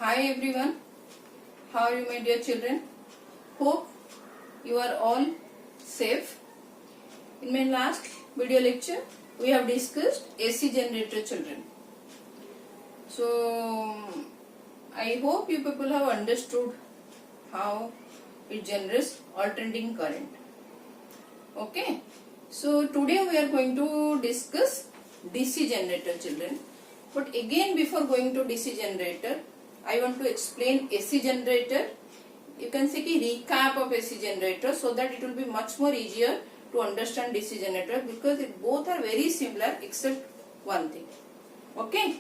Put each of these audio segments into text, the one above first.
Hi everyone, how are you my dear children? Hope you are all safe. In my last video lecture, we have discussed AC generator children. So, I hope you people have understood how it generates alternating current. Okay, so today we are going to discuss DC generator children. But again, before going to DC generator, I want to explain AC generator. You can see a recap of AC generator so that it will be much more easier to understand DC generator, because both are very similar except one thing. Okay,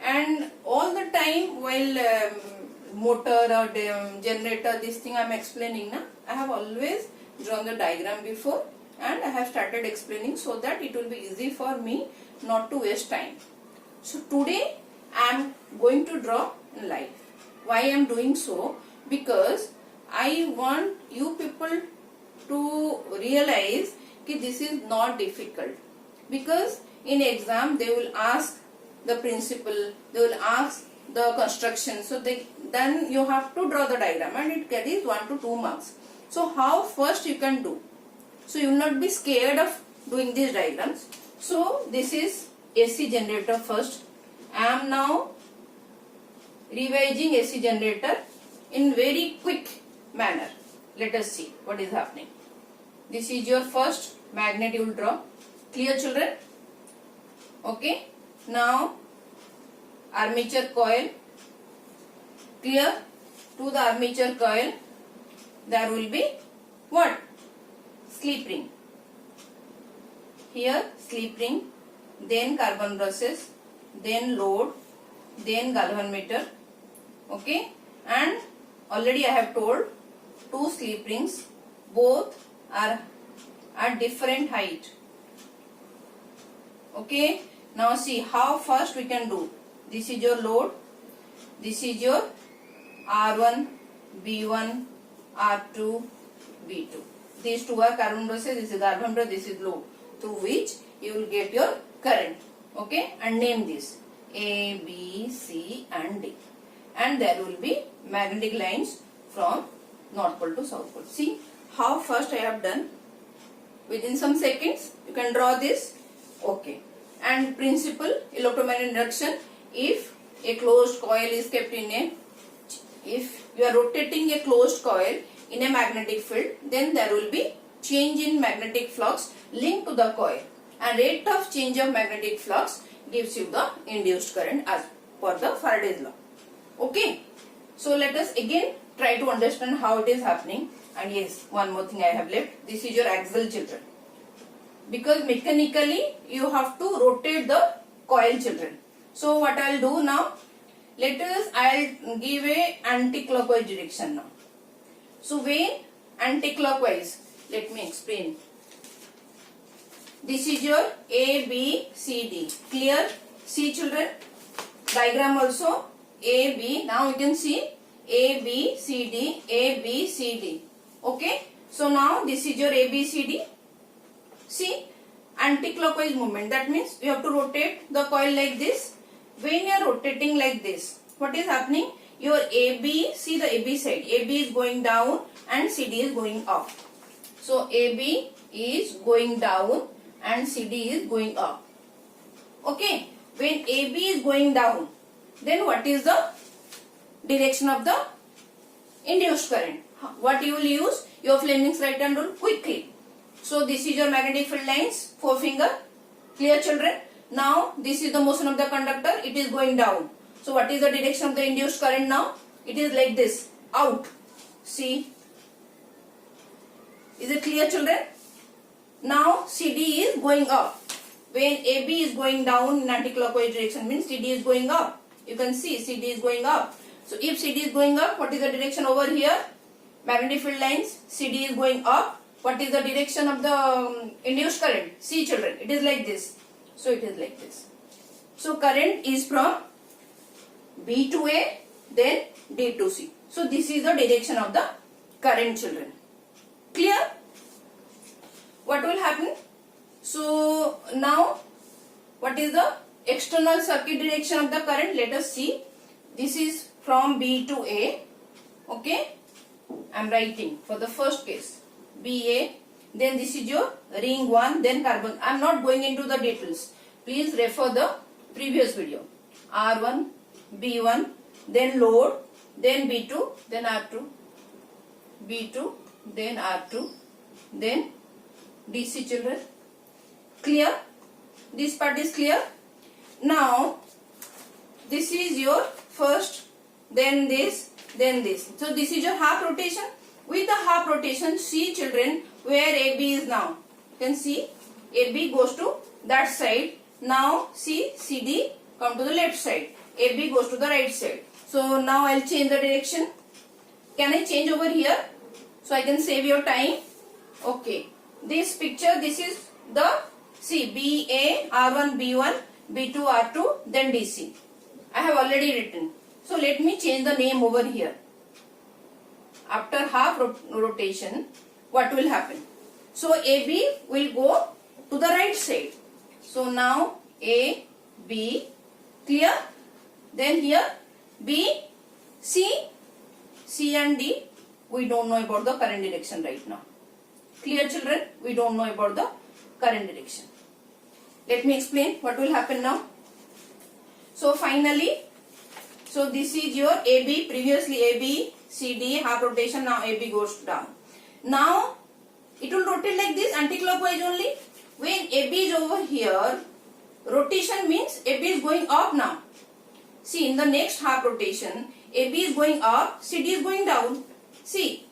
and all the time while motor or generator, this thing I am explaining now, I have always drawn the diagram before and I have started explaining so that it will be easy for me not to waste time. So today I am going to draw in live. Why I am doing so? Because I want you people to realize that this is not difficult. Because in exam they will ask the principle, they will ask the construction. So then you have to draw the diagram and it carries 1 to 2 marks. So how first you can do? So you will not be scared of doing these diagrams. So this is AC generator first. I am now revising AC generator in very quick manner. Let us see what is happening. This is your first magnet you will draw. Clear children? Okay. Now armature coil. Clear? To the armature coil there will be what? Slip ring. Here slip ring, then carbon brushes, then load, then galvanometer. Okay, and already I have told 2 slip rings, both are at different height. Okay, now see how fast we can do. This is your load, this is your R1, B1, R2, B2. These 2 are carbon brushes, this is galvanometer, this is load, through which you will get your current. Okay, and name this A, B, C and D. And there will be magnetic lines from North Pole to South Pole. See how fast I have done. Within some seconds you can draw this. Okay. And principle electromagnetic induction, if a closed coil is kept if you are rotating a closed coil in a magnetic field, then there will be change in magnetic flux linked to the coil, and rate of change of magnetic flux gives you the induced current as per the Faraday's law. Okay, so let us again try to understand how it is happening. And yes, one more thing I have left. This is your axle children, because mechanically you have to rotate the coil children. So what I will do now, I will give a anti-clockwise direction now. So when anti-clockwise, let me explain. This is your A, B, C, D. Clear? See children? Diagram also A, B. Now you can see A, B, C, D, A, B, C, D. Okay? So now this is your A, B, C, D. See? Anti-clockwise movement. That means you have to rotate the coil like this. When you are rotating like this, what is happening? Your AB, see the AB side. AB is going down and CD is going up. So AB is going down and CD is going up. Okay. When AB is going down, then what is the direction of the induced current? What you will use? Your Fleming's right hand rule quickly. So this is your magnetic field lines, 4 finger. Clear children? Now this is the motion of the conductor. It is going down. So what is the direction of the induced current now? It is like this, out. See? Is it clear children? Now CD is going up. When AB is going down in anti-clockwise direction, means CD is going up. You can see CD is going up. So if CD is going up, what is the direction over here? Magnetic field lines, CD is going up. What is the direction of the induced current? See children, it is like this. So it is like this. So current is from B to A, then D to C. So this is the direction of the current children. Clear? What will happen? So now what is the external circuit direction of the current? Let us see. This is from B to A. Okay, I am writing for the first case BA. Then this is your ring 1, then carbon. I am not going into the details. Please refer the previous video. R1, B1, then load, then B2, then R2, B2, then R2, then DC, children. Clear? This part is clear? Now, this is your first, then this, then this. So, this is your half rotation. With the half rotation, see children where AB is now. You can see AB goes to that side. Now, see CD come to the left side. AB goes to the right side. So, now I will change the direction. Can I change over here? So, I can save your time. Okay. This picture, this is the, see, BA, R1, B1, B2, R2, then DC. I have already written. So, let me change the name over here. After half rotation, what will happen? So, AB will go to the right side. So, now A, B, clear? Then here B, C, C and D, we don't know about the current direction right now. Clear children? We don't know about the current direction. Let me explain what will happen now. So, finally, so this is your AB, previously AB, CD, half rotation, now AB goes down. Now, it will rotate like this, anti-clockwise only. When AB is over here, rotation means AB is going up now. See, in the next half rotation, AB is going up, CD is going down. See,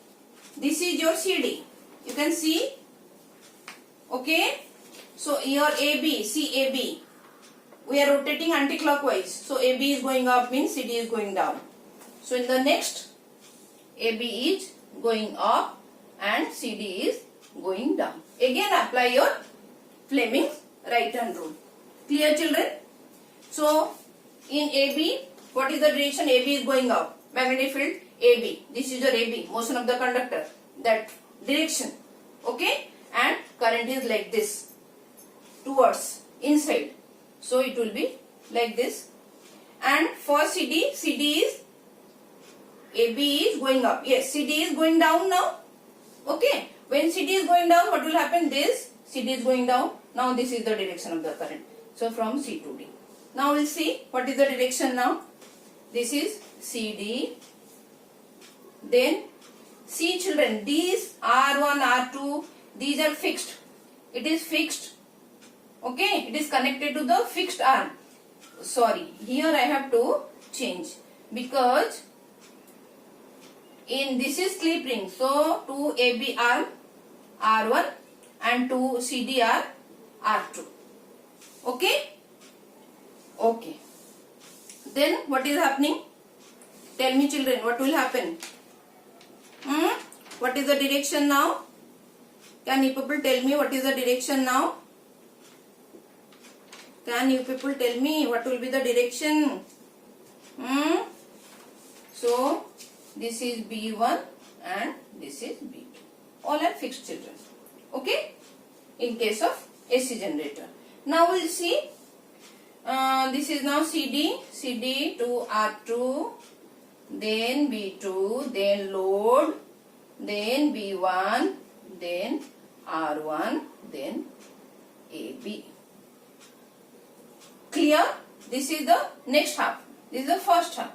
this is your CD. You can see. Okay. So, your AB, see AB. We are rotating anti-clockwise. So, AB is going up means CD is going down. So, in the next, AB is going up and CD is going down. Again, apply your Fleming's right hand rule. Clear children? So, in AB, what is the direction? AB is going up. Magnetic field AB. This is your AB, motion of the conductor. That direction. Okay? And current is like this. Towards, inside. So, it will be like this. And for CD, CD is, AB is going up. Yes, CD is going down now. Okay? When CD is going down, what will happen? This, CD is going down. Now, this is the direction of the current. So, from C to D. Now, we will see what is the direction now. This is CD. Then, see children, these R1, R2, these are fixed. It is fixed. Okay, it is connected to the fixed arm. Sorry, here I have to change because in this is slip ring. So, to AB arm R1 and to CD arm R2. Okay? Okay. Then what is happening? Tell me children, what will happen? What is the direction now? Can you people tell me what is the direction now? Can you people tell me what will be the direction? So, this is B1 and this is B2. All are fixed children. Okay? In case of AC generator. Now, we will see. This is now CD. CD to R2. Then B2. Then load. Then B1. Then R1. Then AB. Clear? This is the next half. This is the first half.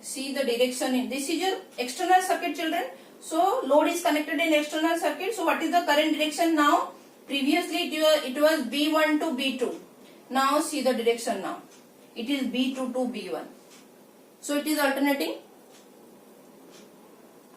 See the direction in. This is your external circuit children. So, load is connected in external circuit. So, what is the current direction now? Previously, it was B1 to B2. Now, see the direction now. It is B2 to B1. So, it is alternating.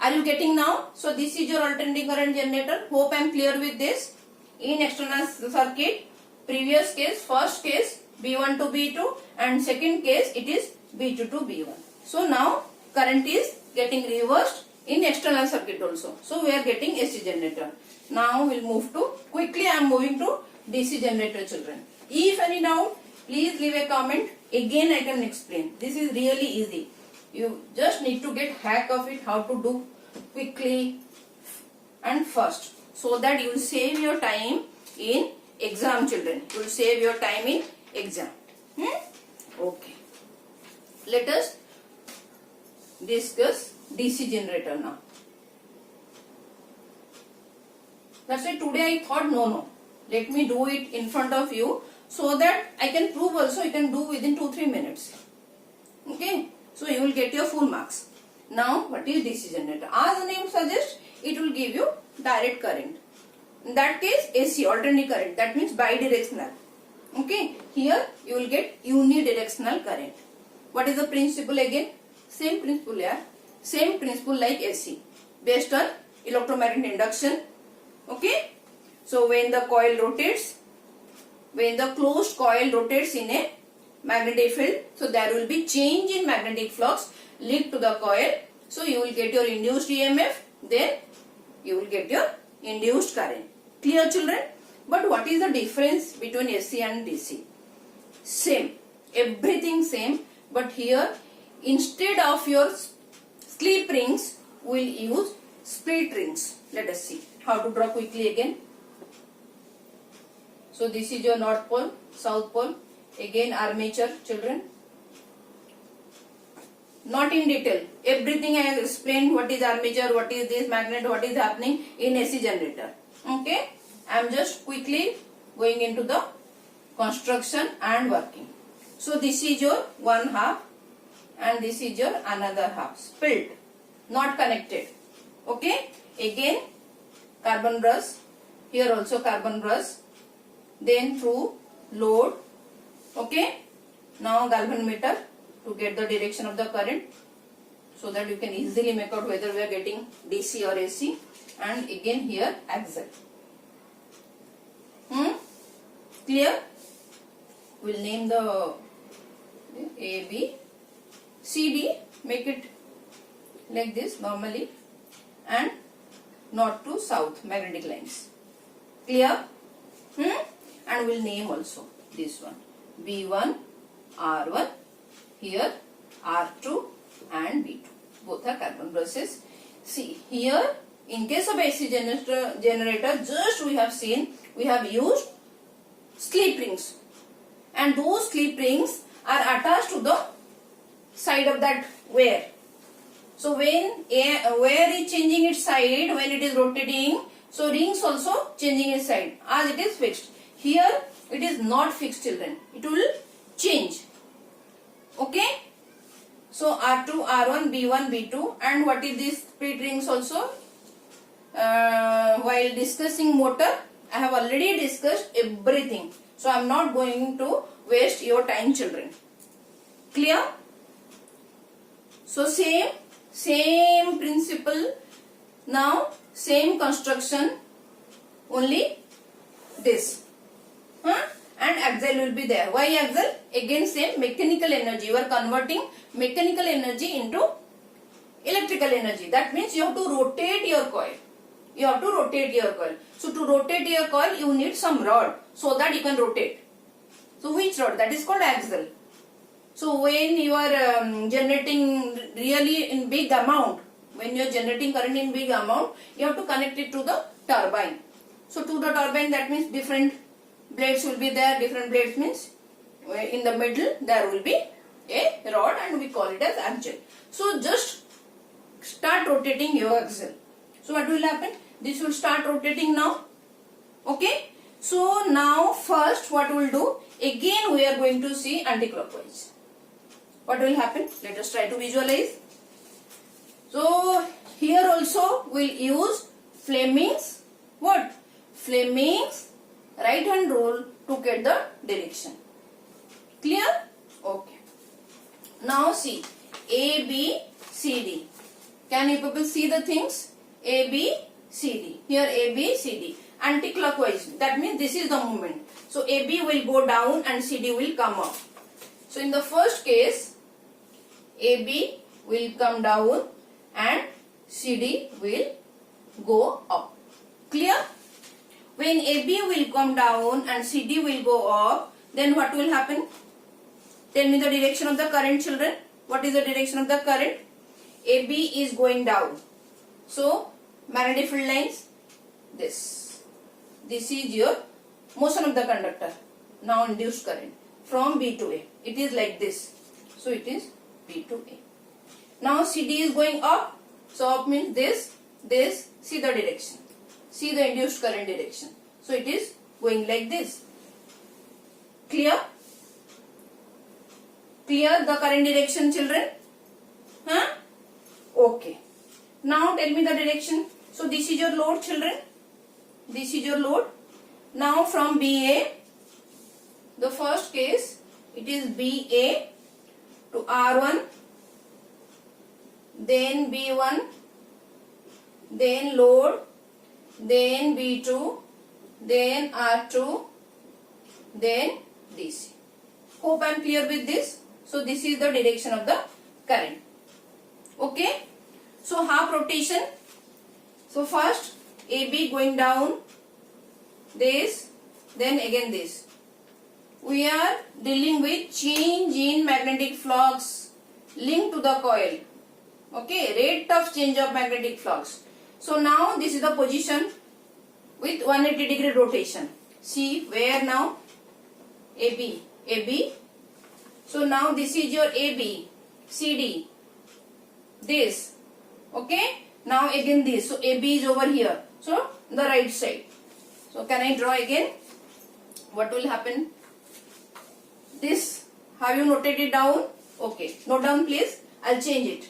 Are you getting now? So, this is your alternating current generator. Hope I am clear with this. In external circuit, previous case, first case, B1 to B2 and second case, it is B2 to B1. So, now current is getting reversed in external circuit also. So, we are getting AC generator. Now, we will move to, quickly I am moving to DC generator children. If any doubt, please leave a comment. Again, I can explain. This is really easy. You just need to get hack of it, how to do quickly and fast. So that you will save your time in exam children. You will save your time in exam. Okay. Let us discuss DC generator now. That's why today I thought no, let me do it in front of you so that I can prove also. You can do within 2-3 minutes. Okay, so you will get your full marks. Now what is DC generator? As the name suggests, it will give you direct current. In that case, AC, alternating current, that means bidirectional. Okay, here you will get unidirectional current. What is the principle again? Same principle here. Same principle like AC, based on electromagnetic induction. Okay, so when the coil rotates, when the closed coil rotates in a magnetic field, so there will be change in magnetic flux linked to the coil. So you will get your induced EMF, then you will get your induced current. Clear, children? But what is the difference between AC and DC? Same, everything same, but here instead of your slip rings, we will use split rings. Let us see how to draw quickly again. So this is your north pole, south pole, again armature, children. Not in detail, everything I have explained, what is armature, what is this magnet, what is happening in AC generator. Okay, I am just quickly going into the construction and working. So this is your one half and this is your another half, split, not connected. Okay, again carbon brush, here also carbon brush, then through load. Okay, now galvanometer to get the direction of the current, so that you can easily make out whether we are getting DC or AC. And again here axle. Clear? We'll name the A, B, C, D, make it like this normally, and north to south magnetic lines. Clear? And we'll name also this one B1, R1, here R2 and B2. Both are carbon brushes. See here, in case of AC generator, just we have seen, we have used slip rings, and those slip rings are attached to the side of that wire. So when a wire is changing its side, when it is rotating, so rings also changing its side as it is fixed. Here it is not fixed, children, it will change. Okay, so R2, R1, B1, B2. And what is this split rings also? While discussing motor, I have already discussed everything, so I am not going to waste your time, children. Clear? So same principle, now same construction, only this. And axle will be there. Why axle? Again same, mechanical energy. You are converting mechanical energy into electrical energy. That means you have to rotate your coil. You have to rotate your coil. So to rotate your coil, you need some rod so that you can rotate. So which rod? That is called axle. So when you are generating really in big amount, when you are generating current in big amount, you have to connect it to the turbine. So to the turbine, that means different blades will be there. Different blades means in the middle there will be a rod, and we call it as axle. So just start rotating your axle. So what will happen? This will start rotating now. Okay. So now first what we will do? Again we are going to see anticlockwise. What will happen? Let us try to visualize. So here also we will use Fleming's what? Fleming's right hand rule to get the direction. Clear? Okay. Now see A, B, C, D. Can you people see the things? A, B, C, D. Here A, B, C, D. Anticlockwise. That means this is the movement. So A, B will go down and C, D will come up. So in the first case, A, B will come down and C, D will go up. Clear? When A, B will come down and C, D will go up, then what will happen? Tell me the direction of the current, children. What is the direction of the current? A, B is going down. So magnetic field lines, this is your motion of the conductor. Now induced current from B to A. It is like this. So it is B to A. Now CD is going up. So up means this, see the direction. See the induced current direction. So it is going like this. Clear? Clear the current direction, children? Huh? Okay. Now tell me the direction. So this is your load, children. This is your load. Now from BA, the first case, it is BA to R1, then B1, then load, then B2, then R2, then DC. Hope I am clear with this. So this is the direction of the current. Okay. So half rotation. So first AB going down, this, then again this. We are dealing with change in magnetic flux linked to the coil. Okay, rate of change of magnetic flux. So now this is the position with 180-degree rotation. See where now? AB, AB. So now this is your AB, CD, this. Okay, now again this. So AB is over here. So the right side. So can I draw again? What will happen? This, have you noted it down? Okay, note down please. I'll change it.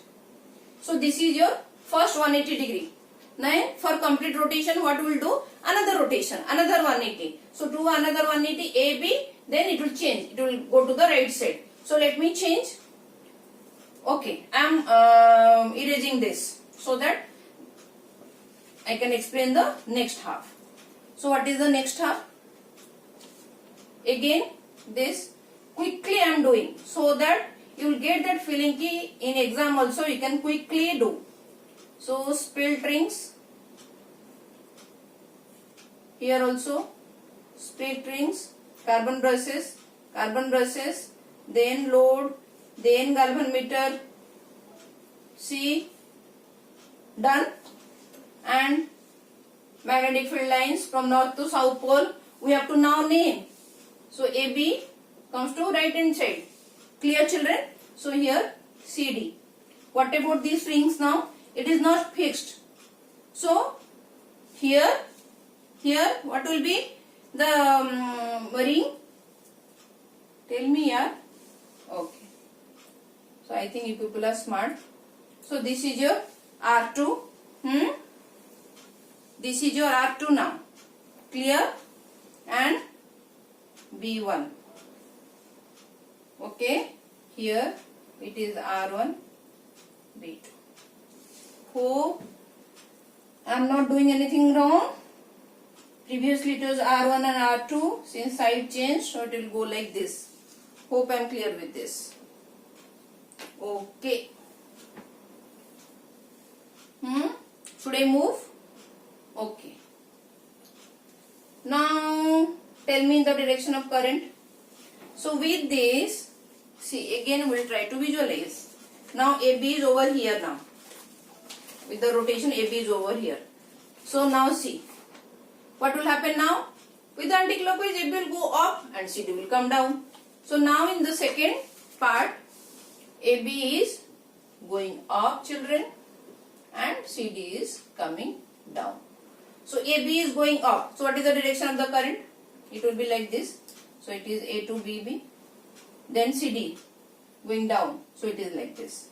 So this is your first 180 degree. Now for complete rotation, what will do? Another rotation, another 180. So do another 180 AB, then it will change. It will go to the right side. So let me change. Okay, I am erasing this so that I can explain the next half. So what is the next half? Again this quickly I am doing so that you will get that feeling ki in exam also you can quickly do. So split rings, here also split rings, carbon brushes, then load, then galvanometer. See, done. And magnetic field lines from north to south pole we have to now name. So AB comes to right hand side. Clear, children? So here CD. What about these rings now? It is not fixed. So here what will be the ring? Tell me, yeah. Okay. So I think you people are smart. So this is your R2. This is your R2 now. Clear? And B1. Okay. Here it is R1, B2. Hope I am not doing anything wrong. Previously it was R1 and R2. Since side changed, so it will go like this. Hope I am clear with this. Okay. Should I move? Okay. Now tell me the direction of current. So with this, see again we will try to visualize. Now AB is over here now. With the rotation AB is over here. So now see. What will happen now? With the anticlockwise AB will go up and CD will come down. So now in the second part, AB is going up, children, and CD is coming down. So AB is going up. So what is the direction of the current? It will be like this. So it is A to BB. Then CD going down. So it is like this.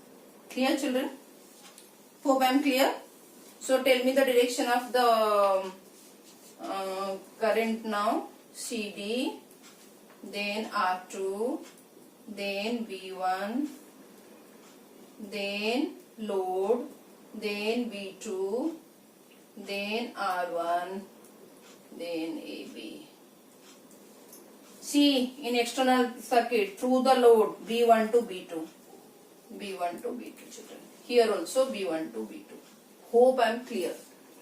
Clear, children? Hope I am clear. So tell me the direction of the current now. CD, then R2, then B1, then load, then B2, then R1, then AB. See, in external circuit through the load B1 to B2, B1 to B2, children. Here also B1 to B2. Hope I am clear.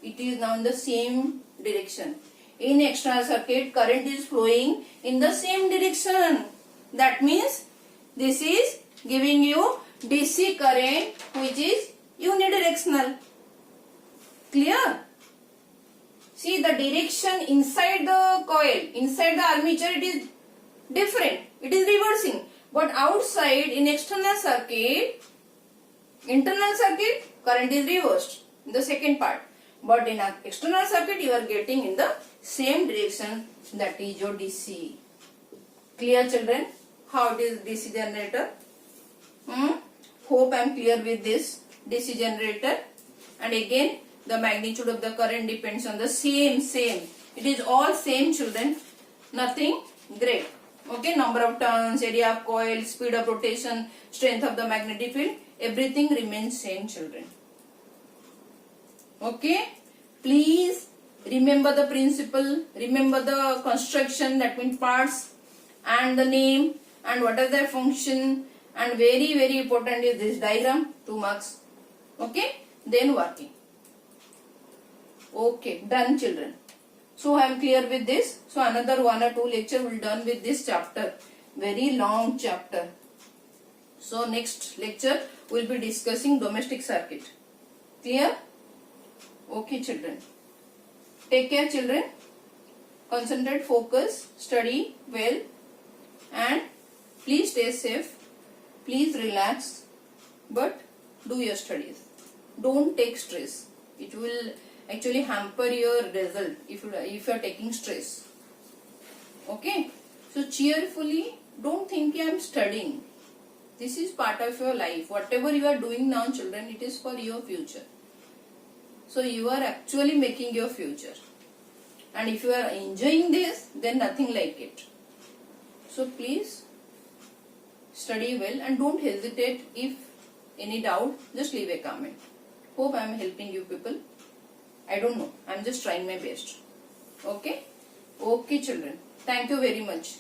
It is now in the same direction. In external circuit, current is flowing in the same direction. That means this is giving you DC current which is unidirectional. Clear? See, the direction inside the coil, inside the armature, it is different. It is reversing. But outside in external circuit, internal circuit, current is reversed in the second part. But in an external circuit, you are getting in the same direction, that is your DC. Clear children? How it is DC generator? Hope I am clear with this DC generator. And again, the magnitude of the current depends on the same. It is all same children. Nothing great. Okay, number of turns, area of coil, speed of rotation, strength of the magnetic field, everything remains same children. Okay, please remember the principle, remember the construction, that means parts and the name and what is their function, and very important is this diagram, 2 marks. Okay, then working. Okay, done children. So I am clear with this. So another 1 or 2 lecture will done with this chapter. Very long chapter. So next lecture we will be discussing domestic circuit. Clear? Okay children. Take care children. Concentrate, focus, study well, and please stay safe. Please relax, but do your studies. Don't take stress. It will actually hamper your result if you are taking stress. Okay, so cheerfully, don't think I am studying. This is part of your life. Whatever you are doing now children, it is for your future. So you are actually making your future, and if you are enjoying this, then nothing like it. So please study well and don't hesitate. If any doubt, just leave a comment. Hope I am helping you people. I don't know. I am just trying my best. Okay? Okay children. Thank you very much.